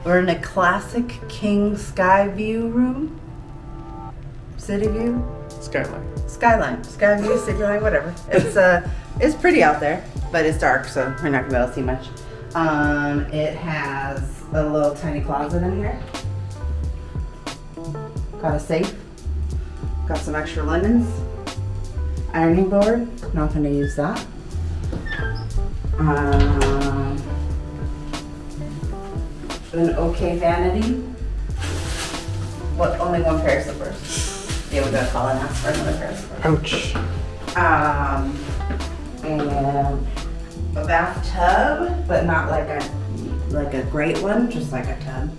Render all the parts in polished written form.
We're in a classic king sky view room. City view? Skyline. Sky view, city line, whatever. It's pretty out there, but it's dark, so we're not gonna be able to see much. It has a little tiny closet in here. Got a safe. Got some extra linens. Ironing board. Not gonna use that. An okay vanity. But only one pair of slippers. Yeah, we gotta call and ask for another pair of slippers. Ouch. And a bathtub, but not like a great one, just like a tub.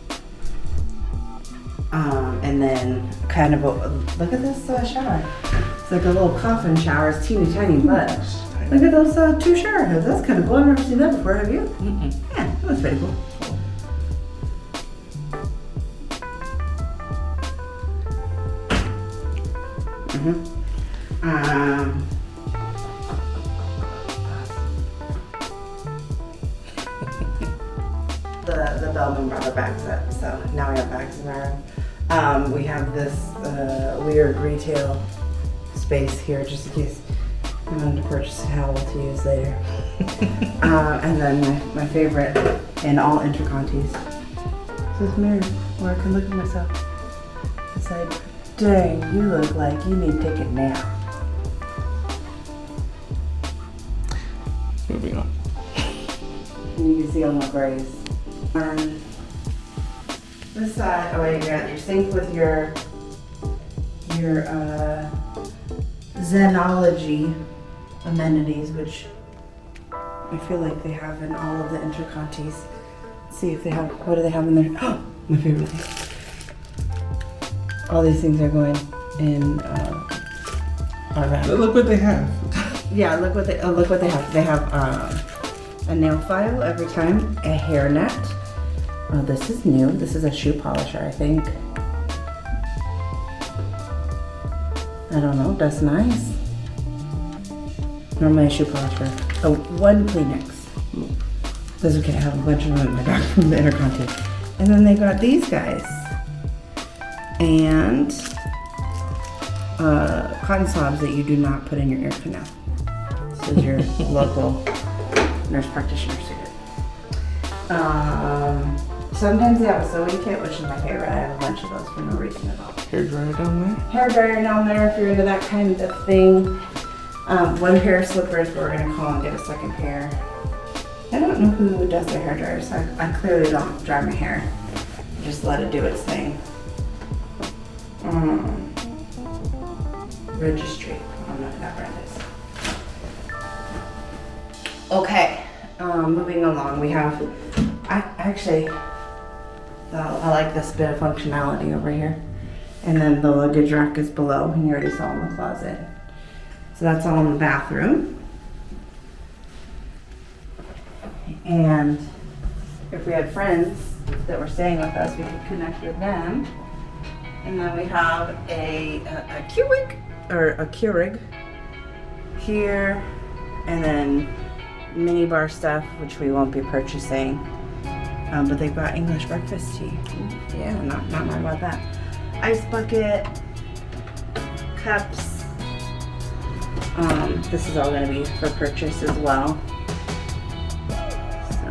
And then kind of look at this shower. It's like a little coffin shower. It's teeny tiny, but look at those 2 shower heads. That's kind of cool. I've never seen that before. Have you? Mm-mm. Yeah, that's pretty cool. The Bellman brought our bags up, so now we have bags in our room. We have this weird retail space here just in case I wanted to purchase a towel to use later. And then my favorite in all InterContis is this mirror where I can look at myself and say, dang, you look like you need to take a nap. Moving on. And you can see all my braids. This side, oh wait, you got your sink with your Zenology amenities, which I feel like they have in all of the InterContis. Let's see if they have, what do they have in there? Oh, my favorite thing. All these things are going in our bag. Look what they have. Yeah, look what they have. They have a nail file every time, a hairnet. Oh, this is new. This is a shoe polisher, I think. I don't know. That's nice. Normally a shoe polisher. Oh, 1 Kleenex. That's okay. I have a bunch of them in my bag from the InterConti. And then they got these guys. And cotton swabs that you do not put in your ear canal. This is your local nurse practitioner student. Sometimes they have a sewing kit, which is my favorite. I have a bunch of those for no reason at all. Hair dryer down there? Hair dryer down there if you're into that kind of thing. 1 pair of slippers, but we're gonna call and get a 2nd pair. I don't know who does their hair dryer, so I clearly don't dry my hair. Just let it do its thing. Registry. I don't know who that brand is. Okay, moving along. We have, I like this bit of functionality over here. And then the luggage rack is below, and you already saw in the closet. So that's all in the bathroom. And if we had friends that were staying with us, we could connect with them. And then we have a Keurig here, and then mini bar stuff, which we won't be purchasing. But they've got English breakfast tea. Yeah, not mad about that. Ice bucket, cups. This is all going to be for purchase as well. So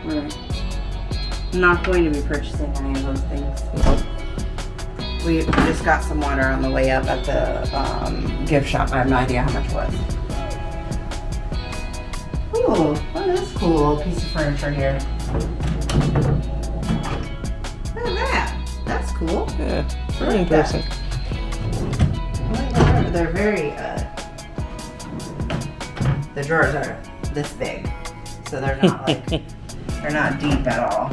we're not going to be purchasing any of those things. We just got some water on the way up at the gift shop. I have no idea how much it was. Ooh, oh, that's cool. Piece of furniture here. Look at that. That's cool. Yeah, very interesting. They're very, the drawers are this big, so they're not like, they're not deep at all.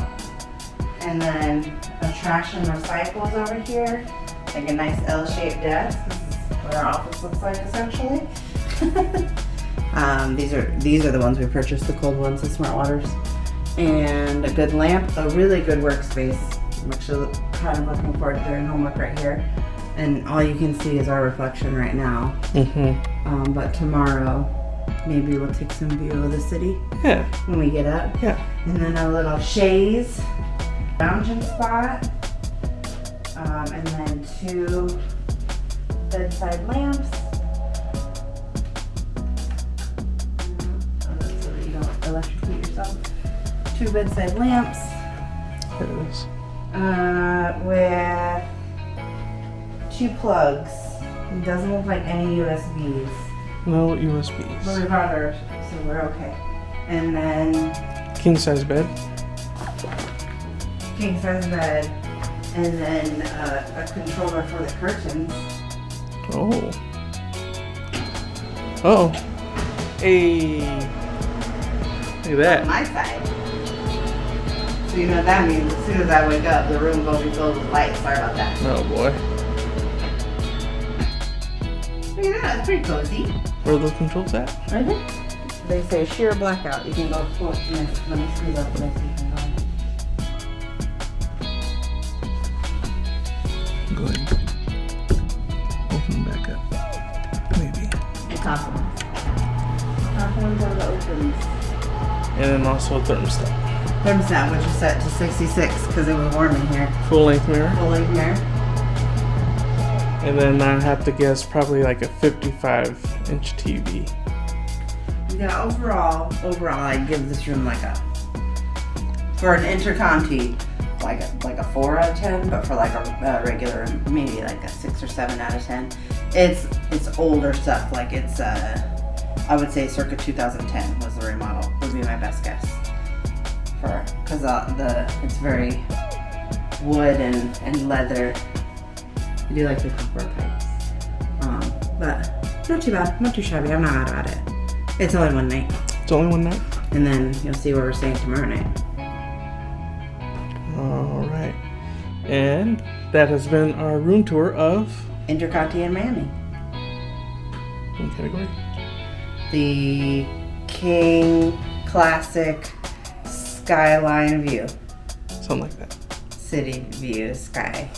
And then a trash and recycles over here, like a nice L-shaped desk. This is what our office looks like essentially. These are the ones we purchased, the cold ones, the Smart Waters. And a good lamp, a really good workspace. I'm actually kind of looking forward to doing homework right here. And all you can see is our reflection right now. Mm-hmm. But tomorrow Maybe we'll take some view of the city Yeah. when we get up. Yeah. And then a little chaise lounging spot. And then 2 bedside lamps. So that you don't electrocute yourself. 2 bedside lamps. There it is. With 2 plugs. It doesn't look like any USBs. No But USBs. we brought ours, so we're okay. And then King size bed. king size bed. And then a controller for the curtains. Oh. Oh. Hey. Look at that. On my side. So you know what that means? As soon as I wake up, the room will be filled with light. Sorry about that. Oh boy. Look at that. It's pretty cozy. Where are those controls at? Right there. They say sheer blackout. You can go full. Let me squeeze up the next you can go. Go ahead. Open them back up. Maybe. The top ones. Top ones are the opens. And then also a thermostat. Thermostat, which is set to 66 because it was warm in here. Full length mirror. Full length mirror. And then I have to guess probably like a 55-inch TV. Yeah, overall, I'd give this room like a, for an InterConti, like a 4 out of 10, but for like a regular, maybe like a 6 or 7 out of 10. It's older stuff, like it's I would say circa 2010 was the remodel, would be my best guess. Because it's very wood and leather. I do like the copper pipes. But not too bad, not too shabby. I'm not mad about it. It's only one night. It's only one night. And then you'll see where we're staying tomorrow night. All right. And that has been our room tour of InterContinental Miami. what category? The King Classic Skyline View. Something like that. City View Sky.